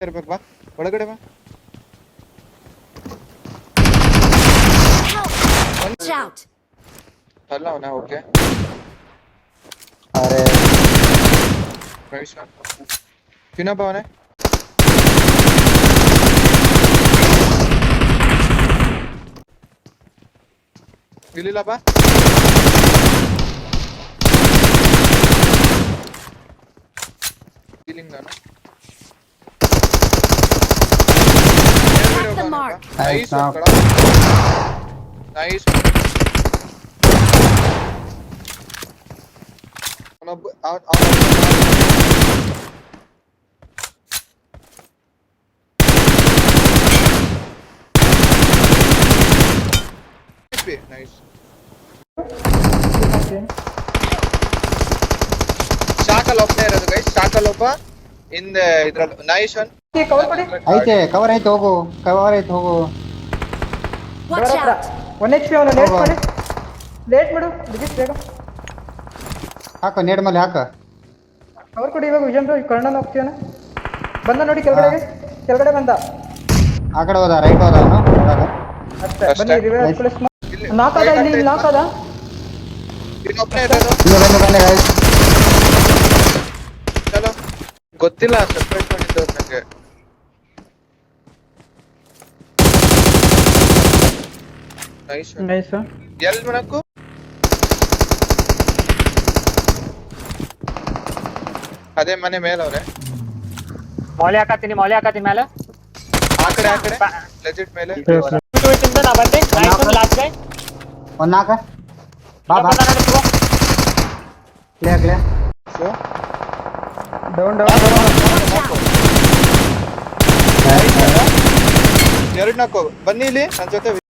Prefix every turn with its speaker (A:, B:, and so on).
A: ಇರ್ಬೇಕು ಬಾ ಒಳಗಡೆ ಬಾ
B: Watch out!
A: ಅಲ್ಲ ಅವನ ಓಕೆ
C: अरे
A: ನೈಸ್ ಇನ್ನೊಬ್ಬ ಅವನೇ ಇಲ್ಲಿಲ್ಲ ಬಾ ಫೀಲಿಂಗ್ ನಾನು
B: The mark.
A: Nice nice nice ಶಾಕಲ್ ಒಬ್ಬನೇ ಇರೋದು ಗೈಸ್ ಶಾಕಲ್ ಒಬ್ಬ ಹಿಂದೆ ಇದ್ರಲ್ಲಿ ನೈಸ್ ಒನ್
D: ಕವರ್ ಕೊಡಿ
C: ಐತೆ ಕವರ್ ಐತೆ ಹೋಗು ಕವರ್ ಐತೆ ಹೋಗು
B: Watch out!
D: 1 HP ಅವನು ಲೇಟ್ ಮಾಡಿ ಲೇಟ್ ಮಾಡು ಡಿಜಿಟ್ ಬೇಗ
C: ಹಾಕ ನೇಡ್ ಮೇಲೆ ಹಾಕ
D: ಕವರ್ ಕೊಡಿ ಇವಾಗ ವಿಜನ್ ಕರ್ಣಲ್ ಹೋಗ್ತೀವನ ಬಂದ ನೋಡಿ ಕೆಳಗಡೆ ಬಂದ
C: ಆ ಕಡೆ ಹೋದ ರೈಟ್ ಹೋದ ಅವನು ಒಳಗ
D: ಅಷ್ಟೇ
A: ಅಷ್ಟೇ.
D: ಬನ್ನಿ ರಿವೈವ್ ಪ್ಲಸ್
A: ಇಲ್ಲಿ
D: ನಾಕದ ಇಲ್ಲಿ ನಾಕದ
A: ಇನ್ನೊಬ್ಬನೇ ಇರೋದು
C: ಇಲ್ಲಿ ಬಂದೆ guys.
A: ಚಲೋ ಗೊತ್ತಿಲ್ಲ ಸಪ್ರೇಟ್ ಮಾಡಿದ್ದು ನನಗೆ ನೈಸ್
D: ನೈಸ್
A: ಎಲ್ಲಿ ಮಾಡಕ್ಕೂ ಅದೇ ಮನೆ ಮೇಲವ್ರೆ
E: ಮೌಲ್ಯ ಹಾಕತ್ತೀನಿ ಮೇಲೆ
A: ಆ ಕಡೆ ಲೆಜಿಟ್ ಮೇಲೆ
E: ಇಂದ ನಾ ಬಂದೆ ಲಾಸ್ಟ್ ಗೈ
C: ಒಂದ್ ನಾಕ ಬಾ ಬಾ ಕ್ಲಿಯರ್ ಕ್ಲಿಯರ್
D: ಡೌನ್
A: ಎರಡು ನಾಲ್ಕು ಬನ್ನಿ ಇಲ್ಲಿ ನನ್ನ ಜೊತೆ